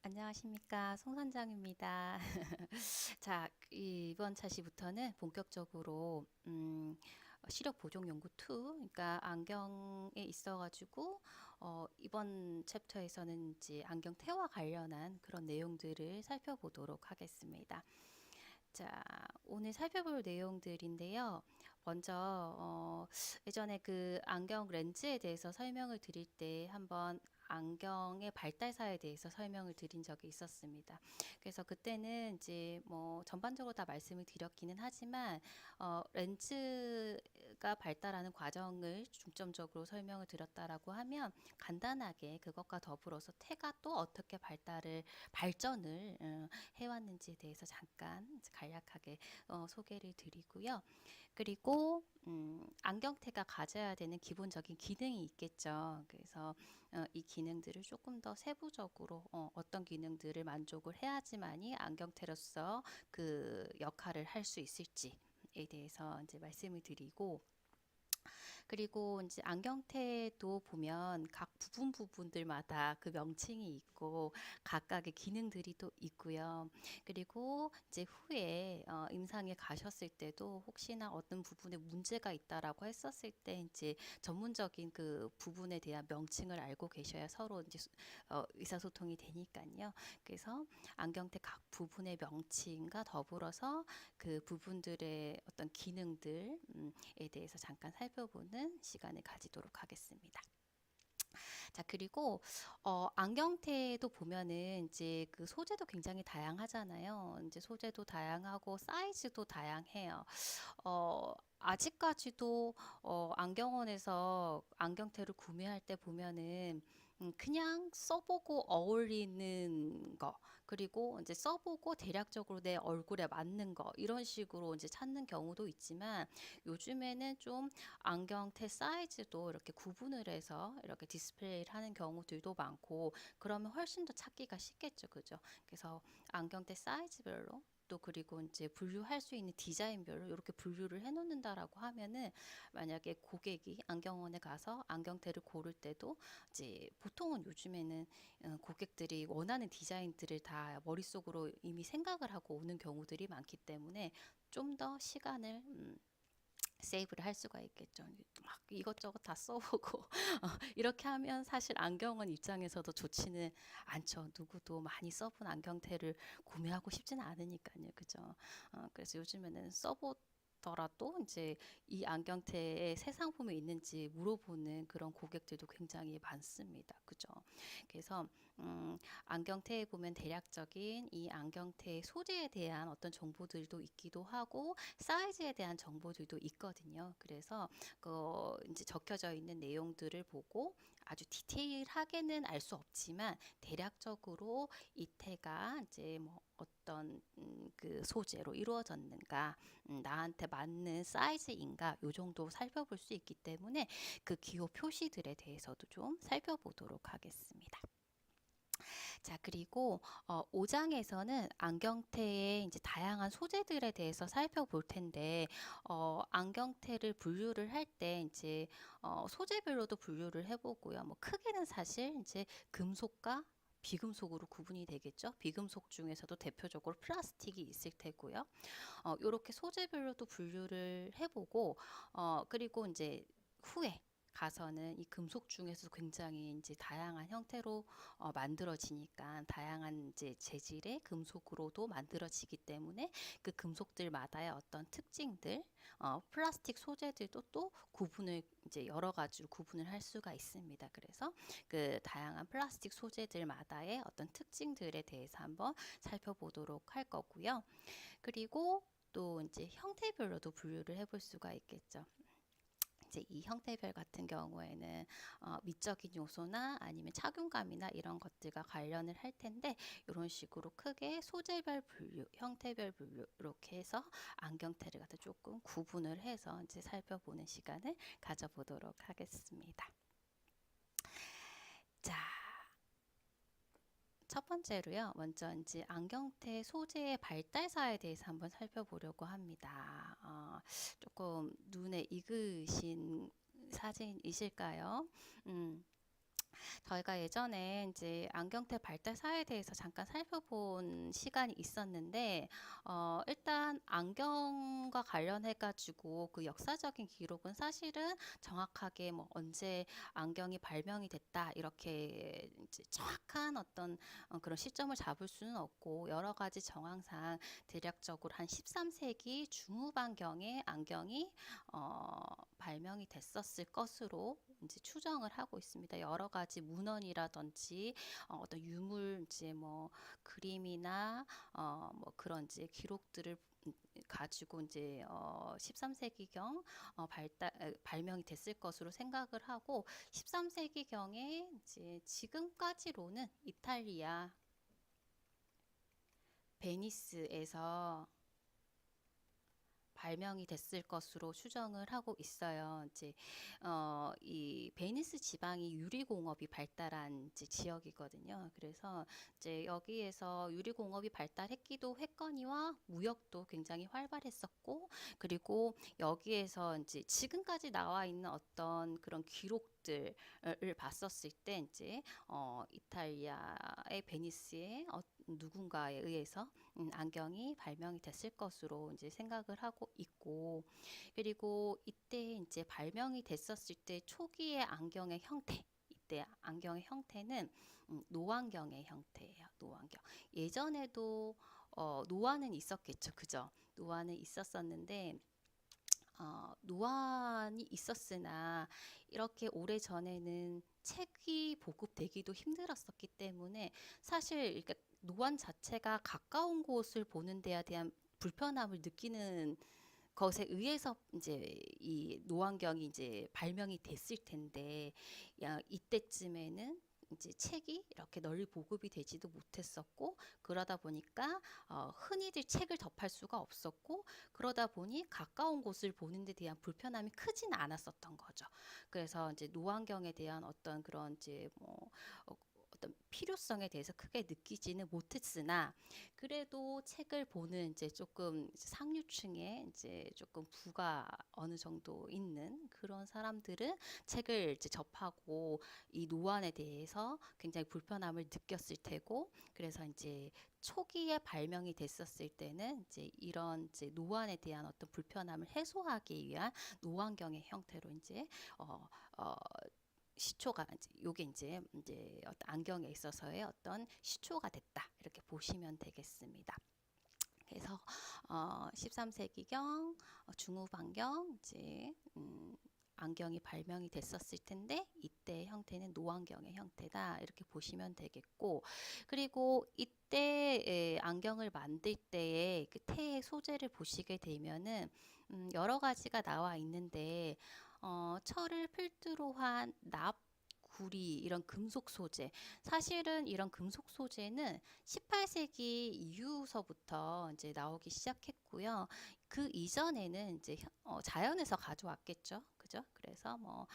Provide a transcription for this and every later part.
안녕하십니까. 송 선장입니다. 자, 이번 차시부터는 본격적으로 시력 보정 연구 2, 그러니까 안경에 있어가지고 이번 챕터에서는 이제 안경테와 관련한 그런 내용들을 살펴보도록 하겠습니다. 자, 오늘 살펴볼 내용들인데요. 먼저 예전에 그 안경 렌즈에 대해서 설명을 드릴 때 한번 안경의 발달사에 대해서 설명을 드린 적이 있었습니다. 그래서 그때는 이제 뭐 전반적으로 다 말씀을 드렸기는 하지만 렌즈가 발달하는 과정을 중점적으로 설명을 드렸다라고 하면 간단하게 그것과 더불어서 태가 또 어떻게 발전을 해왔는지에 대해서 잠깐 간략하게 소개를 드리고요. 그리고 안경테가 가져야 되는 기본적인 기능이 있겠죠. 그래서 이 기능들을 조금 더 세부적으로 어떤 기능들을 만족을 해야지만이 안경테로서 그 역할을 할 수 있을지에 대해서 이제 말씀을 드리고, 그리고 이제 안경테도 보면 각 부분들마다 그 명칭이 있고 각각의 기능들이 또 있고요. 그리고 이제 후에 임상에 가셨을 때도 혹시나 어떤 부분에 문제가 있다라고 했었을 때 이제 전문적인 그 부분에 대한 명칭을 알고 계셔야 서로 이제 의사소통이 되니까요. 그래서 안경테 각 부분의 명칭과 더불어서 그 부분들의 어떤 기능들 에 대해서 잠깐 살펴보는 시간을 가지도록 하겠습니다. 자, 그리고 안경테도 보면은 이제 그 소재도 굉장히 다양하잖아요. 이제 소재도 다양하고 사이즈도 다양해요. 아직까지도 안경원에서 안경테를 구매할 때 보면은 그냥 써보고 어울리는 거, 그리고 이제 써보고 대략적으로 내 얼굴에 맞는 거, 이런 식으로 이제 찾는 경우도 있지만 요즘에는 좀 안경테 사이즈도 이렇게 구분을 해서 이렇게 디스플레이를 하는 경우들도 많고, 그러면 훨씬 더 찾기가 쉽겠죠. 그죠? 그래서 안경테 사이즈별로 또 그리고 이제 분류할 수 있는 디자인별로 이렇게 분류를 해 놓는다라고 하면은, 만약에 고객이 안경원에 가서 안경테를 고를 때도 이제 보통은 요즘에는 고객들이 원하는 디자인들을 다 머릿속으로 이미 생각을 하고 오는 경우들이 많기 때문에 좀 더 시간을 세이브를 할 수가 있겠죠. 막 이것저것 다 써보고 이렇게 하면 사실 안경원 입장에서도 좋지는 않죠. 누구도 많이 써본 안경테를 구매하고 싶지는 않으니까요. 그죠? 그래서 요즘에는 써보더라도 이제 이 안경테에 새 상품이 있는지 물어보는 그런 고객들도 굉장히 많습니다. 그죠? 그래서 안경테에 보면 대략적인 이 안경테의 소재에 대한 어떤 정보들도 있기도 하고 사이즈에 대한 정보들도 있거든요. 그래서 그 이제 적혀져 있는 내용들을 보고 아주 디테일하게는 알 수 없지만 대략적으로 이 태가 이제 뭐 어떤 그 소재로 이루어졌는가, 나한테 맞는 사이즈인가, 요 정도 살펴볼 수 있기 때문에 그 기호 표시들에 대해서도 좀 살펴보도록 하겠습니다. 자, 그리고 5장에서는 안경테의 이제 다양한 소재들에 대해서 살펴볼 텐데, 안경테를 분류를 할 때 이제 소재별로도 분류를 해보고요. 뭐 크게는 사실 이제 금속과 비금속으로 구분이 되겠죠. 비금속 중에서도 대표적으로 플라스틱이 있을 테고요. 요렇게 소재별로도 분류를 해보고, 그리고 이제 후에 가서는 이 금속 중에서 굉장히 이제 다양한 형태로 만들어지니까, 다양한 이제 재질의 금속으로도 만들어지기 때문에 그 금속들마다의 어떤 특징들, 플라스틱 소재들도 또 구분을 이제 여러 가지로 구분을 할 수가 있습니다. 그래서 그 다양한 플라스틱 소재들마다의 어떤 특징들에 대해서 한번 살펴보도록 할 거고요. 그리고 또 이제 형태별로도 분류를 해볼 수가 있겠죠. 이제 이 형태별 같은 경우에는 미적인 요소나 아니면 착용감이나 이런 것들과 관련을 할 텐데, 이런 식으로 크게 소재별 분류, 형태별 분류 이렇게 해서 안경테를 갖다 조금 구분을 해서 이제 살펴보는 시간을 가져보도록 하겠습니다. 자, 첫 번째로요. 먼저 이제 안경테 소재의 발달사에 대해서 한번 살펴보려고 합니다. 조금 눈에 익으신 사진이실까요? 음, 저희가 예전에 이제 안경테 발달사에 대해서 잠깐 살펴본 시간이 있었는데, 일단 안경과 관련해가지고 그 역사적인 기록은 사실은 정확하게 뭐 언제 안경이 발명이 됐다, 이렇게 이제 정확한 어떤 그런 시점을 잡을 수는 없고, 여러 가지 정황상 대략적으로 한 13세기 중후반경에 안경이 발명이 됐었을 것으로 이제 추정을 하고 있습니다. 여러 가지 문헌이라든지 어떤 유물 이제 뭐 그림이나 뭐 그런 이제 기록들을 가지고 이제 13세기경 발명이 됐을 것으로 생각을 하고 13세기경에 이제 지금까지로는 이탈리아 베니스에서 발명이 됐을 것으로 추정을 하고 있어요. 이제 이 베니스 지방이 유리공업이 발달한 이제 지역이거든요. 그래서 이제 여기에서 유리공업이 발달했기도 했거니와 무역도 굉장히 활발했었고, 그리고 여기에서 이제 지금까지 나와 있는 어떤 그런 기록들을 봤었을 때 이제 이탈리아의 베니스의 누군가에 의해서 안경이 발명이 됐을 것으로 이제 생각을 하고 있고, 그리고 이때 이제 발명이 됐었을 때 초기의 안경의 형태, 이때 안경의 형태는 노안경의 형태예요. 노안경. 예전에도 노안은 있었겠죠, 그죠? 노안은 있었었는데 노안이 있었으나 이렇게 오래 전에는 책이 보급되기도 힘들었었기 때문에 사실 이렇게 노안 자체가 가까운 곳을 보는 데에 대한 불편함을 느끼는 것에 의해서 이제 이 노안경이 이제 발명이 됐을 텐데, 야, 이때쯤에는 이제 책이 이렇게 널리 보급이 되지도 못했었고, 그러다 보니까 흔히들 책을 접할 수가 없었고, 그러다 보니 가까운 곳을 보는 데 대한 불편함이 크진 않았었던 거죠. 그래서 이제 노안경에 대한 어떤 그런 이제 뭐 어떤 필요성에 대해서 크게 느끼지는 못했으나, 그래도 책을 보는 이제 조금 상류층에 이제 조금 부가 어느 정도 있는 그런 사람들은 책을 이제 접하고 이 노안에 대해서 굉장히 불편함을 느꼈을 테고, 그래서 이제 초기에 발명이 됐었을 때는 이제 이런 이제 노안에 대한 어떤 불편함을 해소하기 위한 노안경의 형태로 이제 어, 어, 시초가 이제 요게 이제 어떤 안경에 있어서의 어떤 시초가 됐다, 이렇게 보시면 되겠습니다. 그래서 13세기경 중후반경 이제 안경이 발명이 됐었을 텐데 이때 형태는 노안경의 형태다, 이렇게 보시면 되겠고, 그리고 이때 안경을 만들 때의 그 테 소재를 보시게 되면은 여러 가지가 나와 있는데 철을 필두로 한 납, 구리, 이런 금속 소재. 사실은 이런 금속 소재는 18세기 이후서부터 이제 나오기 시작했고요. 그 이전에는 이제 자연에서 가져왔겠죠. 그죠? 그래서 뭐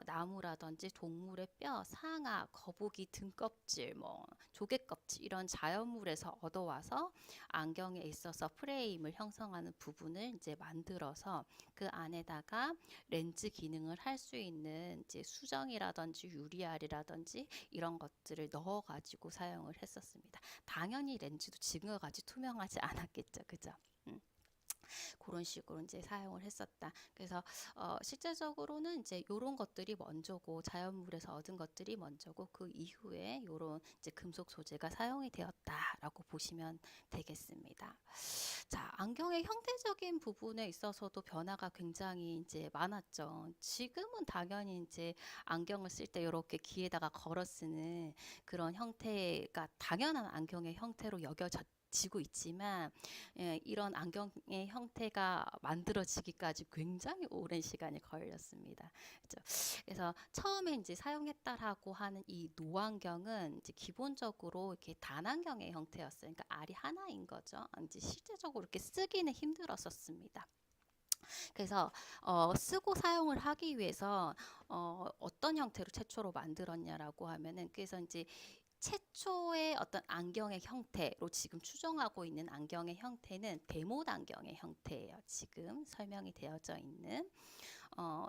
나무라든지 동물의 뼈, 상아, 거북이 등껍질, 뭐 조개 껍질, 이런 자연물에서 얻어와서 안경에 있어서 프레임을 형성하는 부분을 이제 만들어서 그 안에다가 렌즈 기능을 할 수 있는 이제 수정이라든지 유리알이라든지 이런 것들을 넣어 가지고 사용을 했었습니다. 당연히 렌즈도 지금과 같이 투명하지 않았겠죠. 그죠? 음. 그런 식으로 이제 사용을 했었다. 그래서 실제적으로는 이제 요런 것들이 먼저고, 자연물에서 얻은 것들이 먼저고, 그 이후에 요런 이제 금속 소재가 사용이 되었다라고 보시면 되겠습니다. 자, 안경의 형태적인 부분에 있어서도 변화가 굉장히 이제 많았죠. 지금은 당연히 이제 안경을 쓸 때 이렇게 귀에다가 걸어 쓰는 그런 형태가 당연한 안경의 형태로 여겨지고 있지만, 예, 이런 안경의 형태가 만들어지기까지 굉장히 오랜 시간이 걸렸습니다. 그죠? 그래서 처음에 이제 사용했다라고 하는 이 노안경은 이제 기본적으로 이렇게 단안경의 형태였어요. 그러니까 알이 하나인 거죠. 이제 실제적으로 이렇게 쓰기는 힘들었었습니다. 그래서 쓰고 사용을 하기 위해서 어떤 형태로 최초로 만들었냐라고 하면은, 그래서 이제 최초의 어떤 안경의 형태로 지금 추정하고 있는 안경의 형태는 데모 안경의 형태예요. 지금 설명이 되어져 있는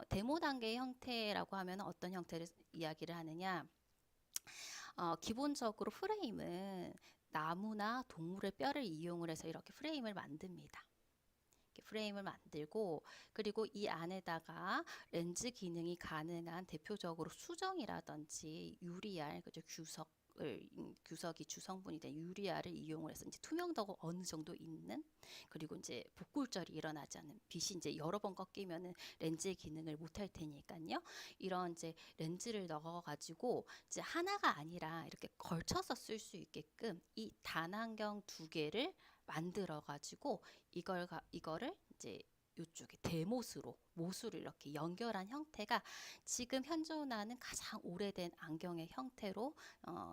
데모 단계의 형태라고 하면 어떤 형태를 이야기를 하느냐? 기본적으로 프레임은 나무나 동물의 뼈를 이용을 해서 이렇게 프레임을 만듭니다. 이렇게 프레임을 만들고, 그리고 이 안에다가 렌즈 기능이 가능한 대표적으로 수정이라든지 유리알, 그죠? 규석이 주성분이 된 유리알을 이용을 해서 이제 투명도가 어느 정도 있는, 그리고 이제 복굴절이 일어나지 않는, 빛이 이제 여러 번 꺾이면은 렌즈의 기능을 못할 테니까요. 이런 이제 렌즈를 넣어가지고 이제 하나가 아니라 이렇게 걸쳐서 쓸 수 있게끔 이 단안경 두 개를 만들어 가지고 이거를 이제 이쪽에 못으로 이렇게 연결한 형태가 지금 현존하는 가장 오래된 안경의 형태로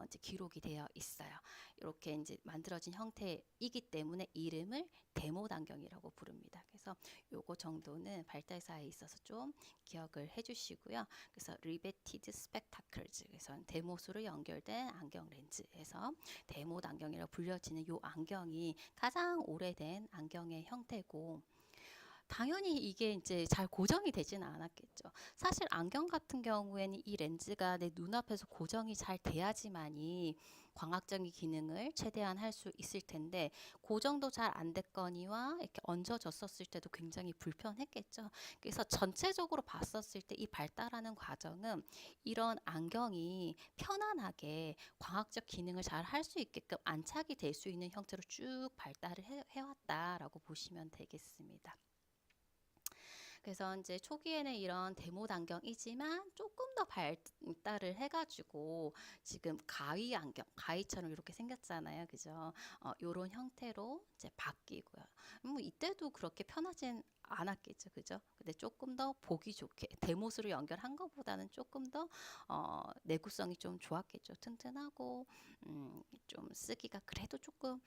이제 기록이 되어 있어요. 이렇게 이제 만들어진 형태이기 때문에 이름을 데못 안경이라고 부릅니다. 그래서 요거 정도는 발달사에 있어서 좀 기억을 해주시고요. 그래서 리베티드 스펙타클즈, 그래서 데못으로 연결된 안경 렌즈에서 데못 안경이라고 불려지는 요 안경이 가장 오래된 안경의 형태고, 당연히 이게 이제 잘 고정이 되지는 않았겠죠. 사실 안경 같은 경우에는 이 렌즈가 내 눈앞에서 고정이 잘 돼야지만이 광학적인 기능을 최대한 할 수 있을 텐데, 고정도 잘 안 됐거니와 이렇게 얹어졌었을 때도 굉장히 불편했겠죠. 그래서 전체적으로 봤었을 때 이 발달하는 과정은 이런 안경이 편안하게 광학적 기능을 잘 할 수 있게끔 안착이 될 수 있는 형태로 쭉 발달을 해왔다라고 보시면 되겠습니다. 그래서 이제 초기에는 이런 데모 안경이지만 조금 더 발달을 해가지고 지금 가위 안경, 가위처럼 이렇게 생겼잖아요, 그죠? 요런 형태로 이제 바뀌고요. 뭐 이때도 그렇게 편하진 않았겠죠, 그죠? 근데 조금 더 보기 좋게 데못으로 연결한 것보다는 조금 더 내구성이 좀 좋았겠죠. 튼튼하고 좀 쓰기가 그래도 조금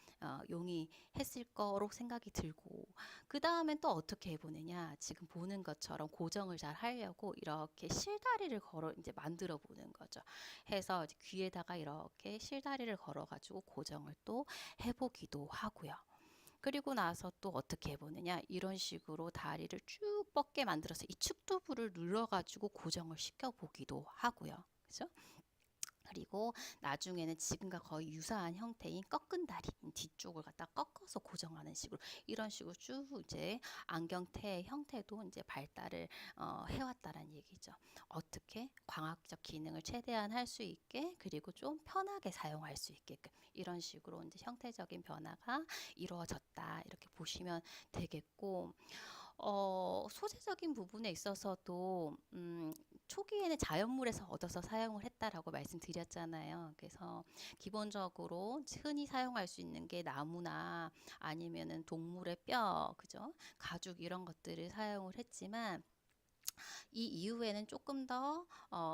용이했을 거로 생각이 들고, 그 다음엔 또 어떻게 해보느냐, 지금 보는 것처럼 고정을 잘 하려고 이렇게 실다리를 걸어 이제 만들어 보는 거죠. 해서 이제 귀에다가 이렇게 실다리를 걸어 가지고 고정을 또 해보기도 하고요. 그리고 나서 또 어떻게 해보느냐, 이런 식으로 다리를 쭉 뻗게 만들어서 이 축두부를 눌러가지고 고정을 시켜보기도 하고요. 그죠? 그리고 나중에는 지금과 거의 유사한 형태인 꺾은 다리, 뒤쪽을 갖다 꺾어서 고정하는 식으로, 이런 식으로 쭉 이제 안경테의 형태도 이제 발달을 해왔다는 얘기죠. 어떻게 광학적 기능을 최대한 할 수 있게, 그리고 좀 편하게 사용할 수 있게끔, 이런 식으로 이제 형태적인 변화가 이루어졌다, 이렇게 보시면 되겠고, 소재적인 부분에 있어서도 초기에는 자연물에서 얻어서 사용을 했다라고 말씀드렸잖아요. 그래서 기본적으로 흔히 사용할 수 있는 게 나무나 아니면은 동물의 뼈, 그죠? 가죽 이런 것들을 사용을 했지만, 이 이후에는 조금 더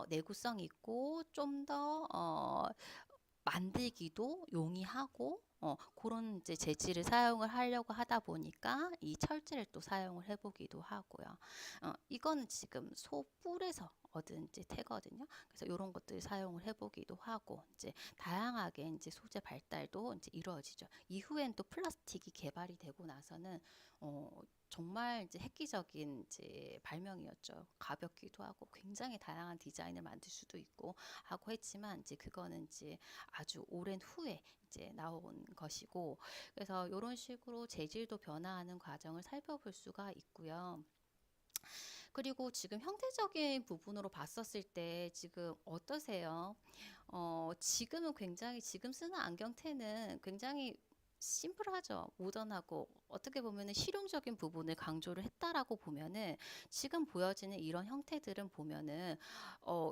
내구성 있고 좀 더 만들기도 용이하고 그런 이제 재질을 사용을 하려고 하다 보니까 이 철제를 또 사용을 해보기도 하고요. 이거는 지금 소 뿔에서 얻은 이제 태거든요. 그래서 이런 것들 사용을 해보기도 하고, 이제 다양하게 이제 소재 발달도 이제 이루어지죠. 이후엔 또 플라스틱이 개발이 되고 나서는 정말 이제 획기적인 이제 발명이었죠. 가볍기도 하고 굉장히 다양한 디자인을 만들 수도 있고 하고 했지만, 이제 그거는 이제 아주 오랜 후에 이제 나온 것이고, 그래서 이런 식으로 재질도 변화하는 과정을 살펴볼 수가 있고요. 그리고 지금 형태적인 부분으로 봤었을 때 지금 어떠세요? 지금은 굉장히, 지금 쓰는 안경테는 굉장히 심플하죠. 모던하고 어떻게 보면은 실용적인 부분을 강조를 했다라고 보면은, 지금 보여지는 이런 형태들은 보면은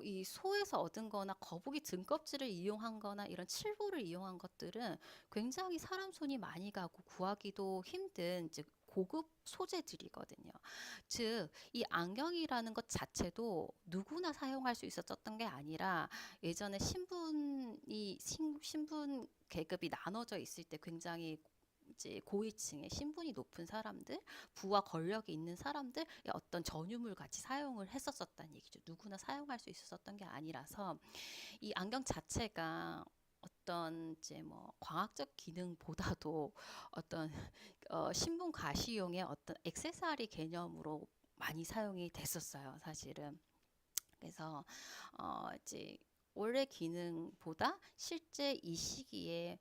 이 소에서 얻은 거나 거북이 등껍질을 이용한 거나 이런 칠보를 이용한 것들은 굉장히 사람 손이 많이 가고 구하기도 힘든 이제 고급 소재들이거든요. 즉, 이 안경이라는 것 자체도 누구나 사용할 수 있었던 게 아니라, 예전에 신분 계급이 나눠져 있을 때 굉장히 이제 고위층의 신분이 높은 사람들, 부와 권력이 있는 사람들, 어떤 전유물 같이 사용을 했었었다는 얘기죠. 누구나 사용할 수 있었던 게 아니라서 이 안경 자체가 어떤 이제 뭐 광학적 기능보다도 어떤 신분 과시용의 어떤 액세서리 개념으로 많이 사용이 됐었어요, 사실은. 그래서 이제 원래 기능보다 실제 이 시기에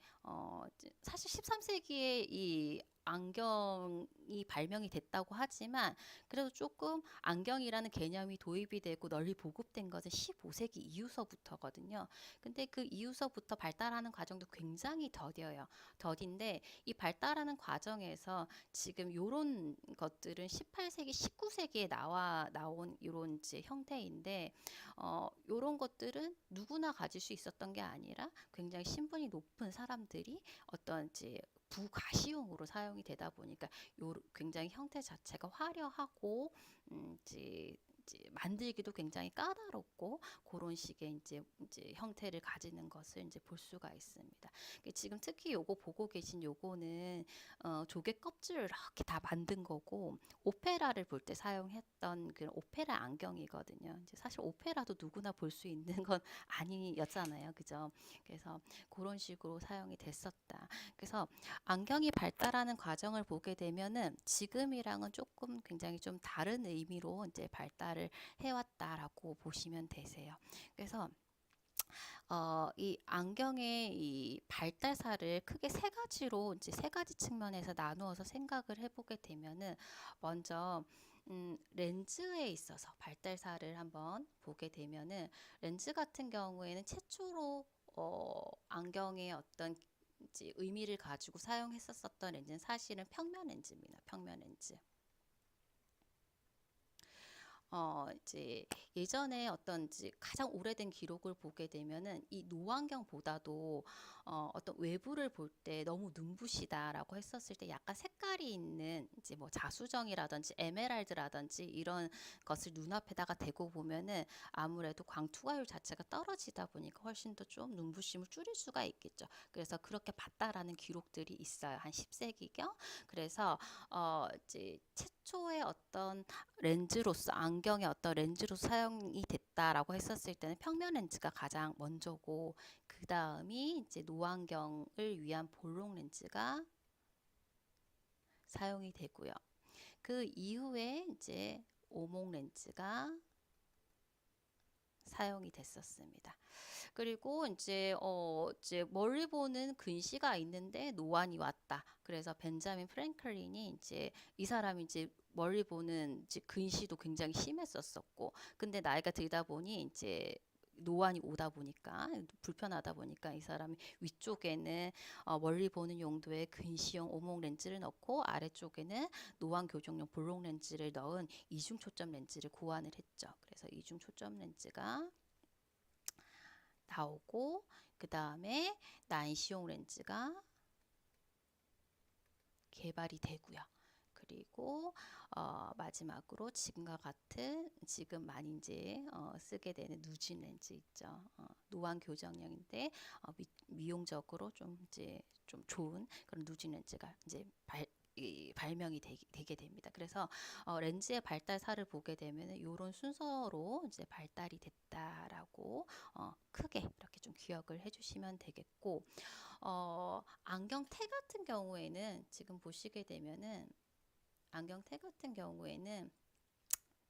사실 13세기에 이 안경이 발명이 됐다고 하지만 그래도 조금 안경이라는 개념이 도입이 되고 널리 보급된 것은 15세기 이후서부터거든요. 근데 그 이후서부터 발달하는 과정도 굉장히 더뎌요. 더딘데 이 발달하는 과정에서 지금 요런 것들은 18세기, 19세기에 나온 요런 이제 형태인데 요런 것들은 누구나 가질 수 있었던 게 아니라 굉장히 신분이 높은 사람들이 어떤 이제 부가시용으로 사용이 되다 보니까 요 굉장히 형태 자체가 화려하고 이제 만들기도 굉장히 까다롭고 그런 식의 이제 형태를 가지는 것을 이제 볼 수가 있습니다. 지금 특히 요거 보고 계신 요거는 조개 껍질을 이렇게 다 만든 거고 오페라를 볼 때 사용했던 그런 오페라 안경이거든요. 이제 사실 오페라도 누구나 볼 수 있는 건 아니었잖아요. 그죠? 그래서 그런 식으로 사용이 됐었다. 그래서 안경이 발달하는 과정을 보게 되면은 지금이랑은 조금 굉장히 좀 다른 의미로 이제 발달을 해왔다라고 보시면 되세요. 그래서 이 안경의 이 발달사를 크게 세 가지로 이제 세 가지 측면에서 나누어서 생각을 해보게 되면은 먼저 렌즈에 있어서 발달사를 한번 보게 되면은 렌즈 같은 경우에는 최초로 안경의 어떤 이제 의미를 가지고 사용했었던 렌즈는 사실은 평면 렌즈입니다. 평면 렌즈. 이제 예전에 어떤 이제 가장 오래된 기록을 보게 되면은 이 노안경보다도 어떤 외부를 볼 때 너무 눈부시다라고 했었을 때 약간 색깔이 있는 이제 뭐 자수정이라든지 에메랄드라든지 이런 것을 눈앞에다가 대고 보면은 아무래도 광투과율 자체가 떨어지다 보니까 훨씬 더 좀 눈부심을 줄일 수가 있겠죠. 그래서 그렇게 봤다라는 기록들이 있어요. 한 10세기경. 그래서 이제 최초의 어떤 렌즈로서 안경의 어떤 렌즈로 사용이 됐다라고 했었을 때는 평면 렌즈가 가장 먼저고 그 다음이 이제 노안경을 위한 볼록 렌즈가 사용이 되고요. 그 이후에 이제 오목 렌즈가 사용이 됐었습니다. 그리고 이제 멀리 보는 근시가 있는데 노안이 왔다. 그래서 벤자민 프랭클린이 이제 이 사람이 이제 멀리 보는 이제 근시도 굉장히 심했었었고, 근데 나이가 들다 보니 이제 노안이 오다 보니까 불편하다 보니까 이 사람이 위쪽에는 멀리 보는 용도의 근시용 오목 렌즈를 넣고 아래쪽에는 노안 교정용 볼록 렌즈를 넣은 이중 초점 렌즈를 고안을 했죠. 그래서 이중 초점 렌즈가 나오고 그 다음에 난시용 렌즈가 개발이 되고요. 그리고 마지막으로 지금과 같은 지금 많이 이제 쓰게 되는 누진 렌즈 있죠. 노안 교정용인데 미용적으로 좀 이제 좀 좋은 그런 누진 렌즈가 이제 발명이 되게 됩니다. 그래서 렌즈의 발달사를 보게 되면 이런 순서로 이제 발달이 됐다라고 크게 이렇게 좀 기억을 해주시면 되겠고 안경테 같은 경우에는 지금 보시게 되면은 안경테 같은 경우에는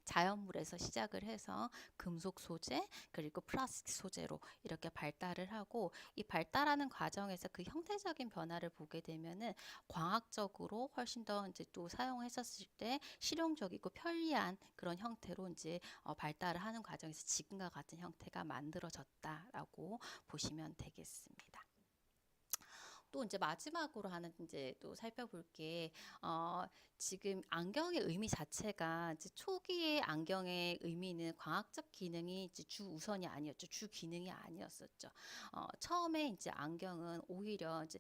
자연물에서 시작을 해서 금속 소재 그리고 플라스틱 소재로 이렇게 발달을 하고 이 발달하는 과정에서 그 형태적인 변화를 보게 되면은 광학적으로 훨씬 더 이제 또 사용했었을 때 실용적이고 편리한 그런 형태로 이제 발달을 하는 과정에서 지금과 같은 형태가 만들어졌다라고 보시면 되겠습니다. 또 이제 마지막으로 하는 이제 또 살펴볼 게 지금 안경의 의미 자체가 이제 초기의 안경의 의미는 광학적 기능이 이제 주 우선이 아니었죠. 주 기능이 아니었었죠. 처음에 이제 안경은 오히려 이제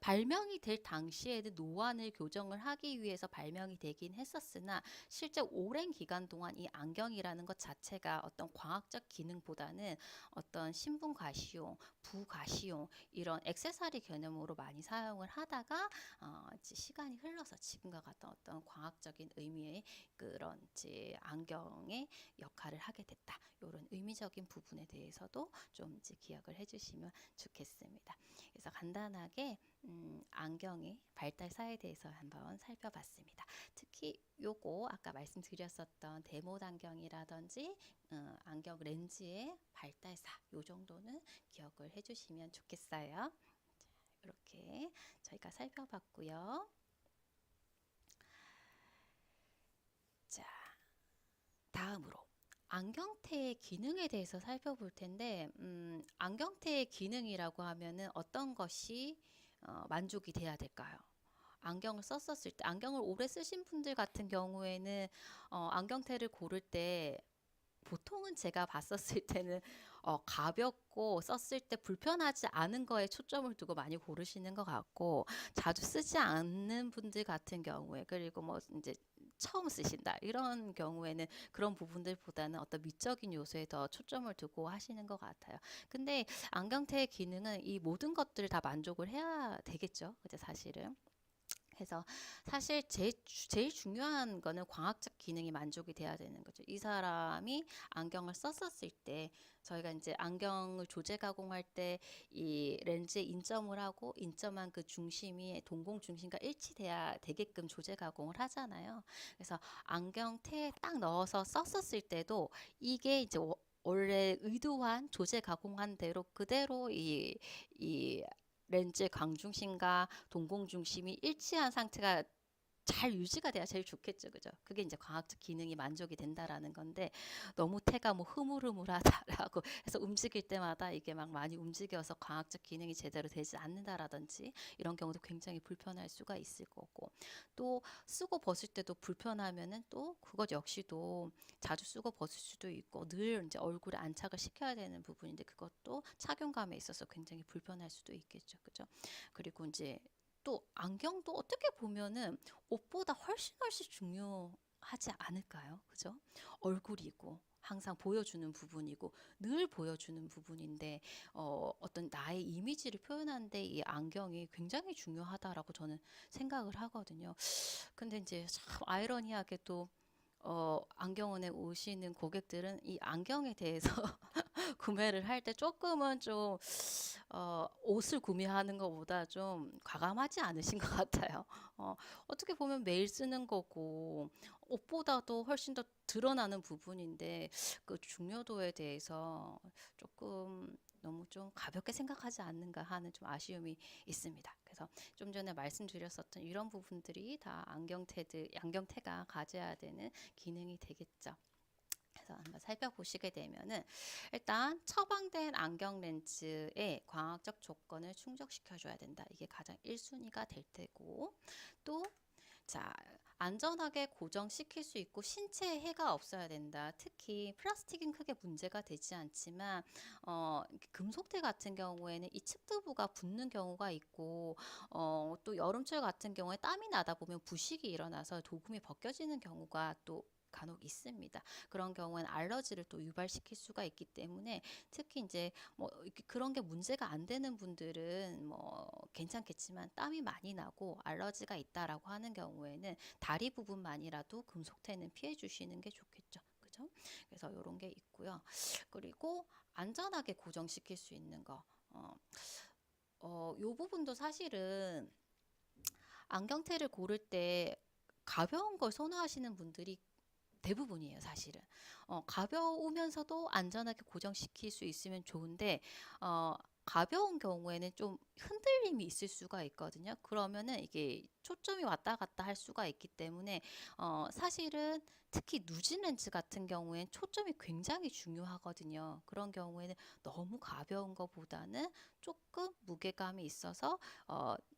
발명이 될 당시에는 노안을 교정을 하기 위해서 발명이 되긴 했었으나 실제 오랜 기간 동안 이 안경이라는 것 자체가 어떤 광학적 기능보다는 어떤 신분 과시용, 부가시용 이런 액세서리 개념으로 많이 사용을 하다가 이제 시간이 흘러서 지금과 같은 어떤 광학적인 의미의 그런 이제 안경의 역할을 하게 됐다. 이런 의미적인 부분에 대해서도 좀 이제 기억을 해주시면 좋겠습니다. 그래서 간단하게 안경의 발달사에 대해서 한번 살펴봤습니다. 특히 요거 아까 말씀드렸었던 데모 안경이라든지 안경 렌즈의 발달사 요 정도는 기억을 해주시면 좋겠어요. 이렇게 저희가 살펴봤고요. 자, 다음으로 안경테의 기능에 대해서 살펴볼 텐데, 안경테의 기능이라고 하면은 어떤 것이 만족이 돼야 될까요? 안경을 썼었을 때, 안경을 오래 쓰신 분들 같은 경우에는 안경테를 고를 때 보통은 제가 봤었을 때는 가볍고 썼을 때 불편하지 않은 거에 초점을 두고 많이 고르시는 것 같고, 자주 쓰지 않는 분들 같은 경우에, 그리고 뭐 이제 처음 쓰신다 이런 경우에는 그런 부분들보다는 어떤 미적인 요소에 더 초점을 두고 하시는 것 같아요. 근데 안경테의 기능은 이 모든 것들을 다 만족을 해야 되겠죠. 그죠, 사실은. 그래서 사실 제일 중요한 거는 광학적 기능이 만족이 돼야 되는 거죠. 이 사람이 안경을 썼었을 때 저희가 이제 안경을 조제 가공할 때 이 렌즈에 인점을 하고 인점한 그 중심이 동공 중심과 일치돼야 되게끔 조제 가공을 하잖아요. 그래서 안경테에 딱 넣어서 썼었을 때도 이게 이제 원래 의도한 조제 가공한 대로 그대로 이 렌즈의 광중심과 동공중심이 일치한 상태가 잘 유지가 돼야 제일 좋겠죠, 그죠? 그게 이제 광학적 기능이 만족이 된다라는 건데 너무 태가 뭐 흐물흐물하다라고 해서 움직일 때마다 이게 막 많이 움직여서 광학적 기능이 제대로 되지 않는다라든지 이런 경우도 굉장히 불편할 수가 있을 거고 또 쓰고 벗을 때도 불편하면은 또 그것 역시도 자주 쓰고 벗을 수도 있고 늘 이제 얼굴에 안착을 시켜야 되는 부분인데 그것도 착용감에 있어서 굉장히 불편할 수도 있겠죠, 그죠? 그리고 이제 또 안경도 어떻게 보면은 옷보다 훨씬 중요하지 않을까요? 그죠? 얼굴이고 항상 보여주는 부분이고 늘 보여주는 부분인데 어떤 나의 이미지를 표현하는데 이 안경이 굉장히 중요하다라고 저는 생각을 하거든요. 근데 이제 참 아이러니하게도 안경원에 오시는 고객들은 이 안경에 대해서 구매를 할 때 조금은 좀 옷을 구매하는 것보다 좀 과감하지 않으신 것 같아요. 어떻게 보면 매일 쓰는 거고 옷보다도 훨씬 더 드러나는 부분인데 그 중요도에 대해서 조금 너무 좀 가볍게 생각하지 않는가 하는 좀 아쉬움이 있습니다. 그래서 좀 전에 말씀드렸었던 이런 부분들이 다 안경테가 가져야 되는 기능이 되겠죠. 그래서 한번 살펴보시게 되면은 일단 처방된 안경 렌즈의 광학적 조건을 충족시켜줘야 된다. 이게 가장 1순위가 될 테고 또 자, 안전하게 고정시킬 수 있고 신체에 해가 없어야 된다. 특히 플라스틱은 크게 문제가 되지 않지만 금속대 같은 경우에는 이 측두부가 붓는 경우가 있고 또 여름철 같은 경우에 땀이 나다 보면 부식이 일어나서 도금이 벗겨지는 경우가 또 간혹 있습니다. 그런 경우에는 알러지를 또 유발시킬 수가 있기 때문에 특히 이제 뭐 그런 게 문제가 안 되는 분들은 뭐 괜찮겠지만 땀이 많이 나고 알러지가 있다라고 하는 경우에는 다리 부분만이라도 금속테는 피해 주시는 게 좋겠죠. 그죠? 그래서 이런 게 있고요. 그리고 안전하게 고정시킬 수 있는 거. 요 부분도 사실은 안경테를 고를 때 가벼운 걸 선호하시는 분들이 대부분이에요, 사실은. 가벼우면서도 안전하게 고정시킬 수 있으면 좋은데, 가벼운 경우에는 좀 흔들림이 있을 수가 있거든요. 그러면은 이게 초점이 왔다 갔다 할 수가 있기 때문에, 사실은 특히 누진 렌즈 같은 경우엔 초점이 굉장히 중요하거든요. 그런 경우에는 너무 가벼운 것보다는 조금 무게감이 있어서,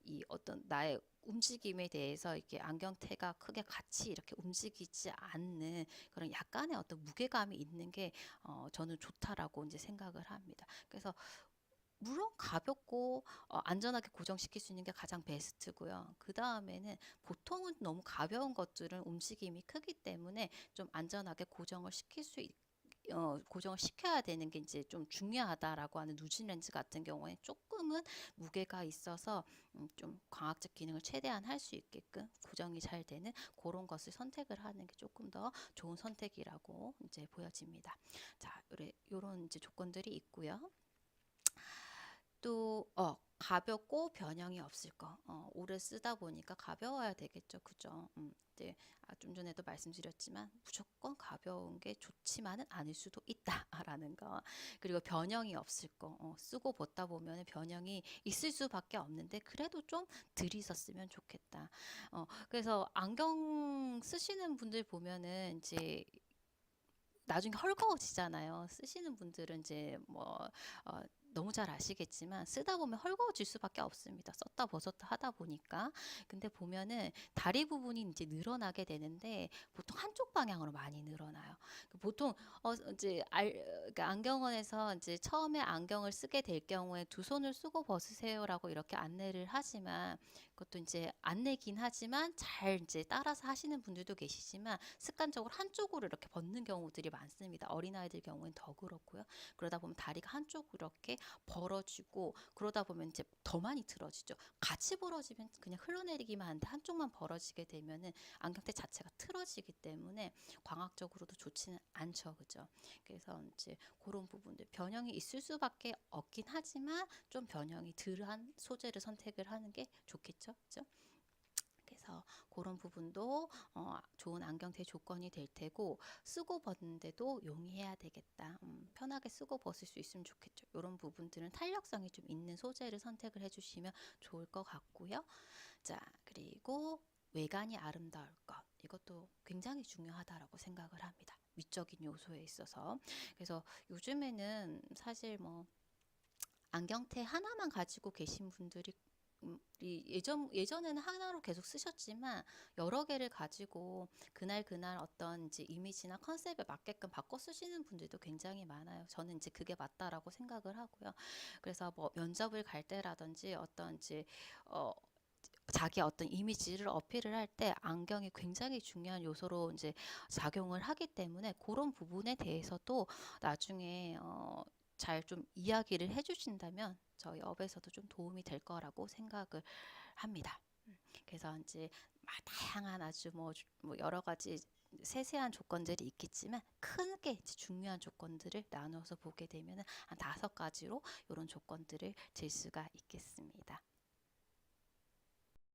이 어떤 나의 움직임에 대해서 이렇게 안경테가 크게 같이 이렇게 움직이지 않는 그런 약간의 어떤 무게감이 있는 게 저는 좋다라고 이제 생각을 합니다. 그래서 물론 가볍고 안전하게 고정시킬 수 있는 게 가장 베스트고요. 그 다음에는 보통은 너무 가벼운 것들은 움직임이 크기 때문에 좀 안전하게 고정을 시켜야 되는 게 이제 좀 중요하다라고 하는 누진 렌즈 같은 경우에 조금은 무게가 있어서 좀 광학적 기능을 최대한 할 수 있게끔 고정이 잘 되는 그런 것을 선택을 하는 게 조금 더 좋은 선택이라고 이제 보여집니다. 자, 요런 이제 조건들이 있고요. 또 가볍고 변형이 없을 거. 오래 쓰다 보니까 가벼워야 되겠죠. 그죠? 이제 좀 전에도 말씀드렸지만 무조건 가벼운 게 좋지만은 않을 수도 있다라는 거. 그리고 변형이 없을 거. 쓰고 벗다 보면 변형이 있을 수밖에 없는데 그래도 좀 들이었으면 좋겠다. 그래서 안경 쓰시는 분들 보면은 이제 나중에 헐거워지잖아요. 쓰시는 분들은 이제 뭐 어, 너무 잘 아시겠지만 쓰다 보면 헐거워질 수밖에 없습니다. 썼다 벗었다 하다 보니까. 근데 보면은 다리 부분이 이제 늘어나게 되는데 보통 한쪽 방향으로 많이 늘어나요. 보통 이제 그러니까 안경원에서 이제 처음에 안경을 쓰게 될 경우에 두 손을 쓰고 벗으세요라고 이렇게 안내를 하지만 그것도 이제 안내긴 하지만 잘 이제 따라서 하시는 분들도 계시지만 습관적으로 한쪽으로 이렇게 벗는 경우들이 많습니다. 어린아이들 경우엔 더 그렇고요. 그러다 보면 다리가 한쪽으로 이렇게 벌어지고 그러다 보면 이제 더 많이 틀어지죠. 같이 벌어지면 그냥 흘러내리기만 하는데 한쪽만 벌어지게 되면은 안경테 자체가 틀어지기 때문에 광학적으로도 좋지는 않죠. 그죠? 그래서 이제 그런 부분들 변형이 있을 수밖에 없긴 하지만 좀 변형이 덜한 소재를 선택을 하는 게 좋겠죠. 그죠? 그래서 그런 부분도 좋은 안경테 조건이 될 테고 쓰고 벗는데도 용이해야 되겠다. 편하게 쓰고 벗을 수 있으면 좋겠죠. 이런 부분들은 탄력성이 좀 있는 소재를 선택을 해주시면 좋을 것 같고요. 자, 그리고 외관이 아름다울 것. 이것도 굉장히 중요하다라고 생각을 합니다. 위적인 요소에 있어서. 그래서 요즘에는 사실 뭐 안경테 하나만 가지고 계신 분들이 예전에는 하나로 계속 쓰셨지만 여러 개를 가지고 그날 어떤 이제 이미지나 컨셉에 맞게끔 바꿔 쓰시는 분들도 굉장히 많아요. 저는 이제 그게 맞다라고 생각을 하고요. 그래서 뭐 면접을 갈 때라든지 어떤 이제 어 자기 어떤 이미지를 어필을 할 때 안경이 굉장히 중요한 요소로 이제 작용을 하기 때문에 그런 부분에 대해서도 나중에 잘 좀 이야기를 해주신다면 저희 업에서도 좀 도움이 될 거라고 생각을 합니다. 그래서 이제 다양한 아주 뭐 여러 가지 세세한 조건들이 있겠지만 크게 이제 중요한 조건들을 나눠서 보게 되면 한 5가지로 이런 조건들을 들 수가 있겠습니다.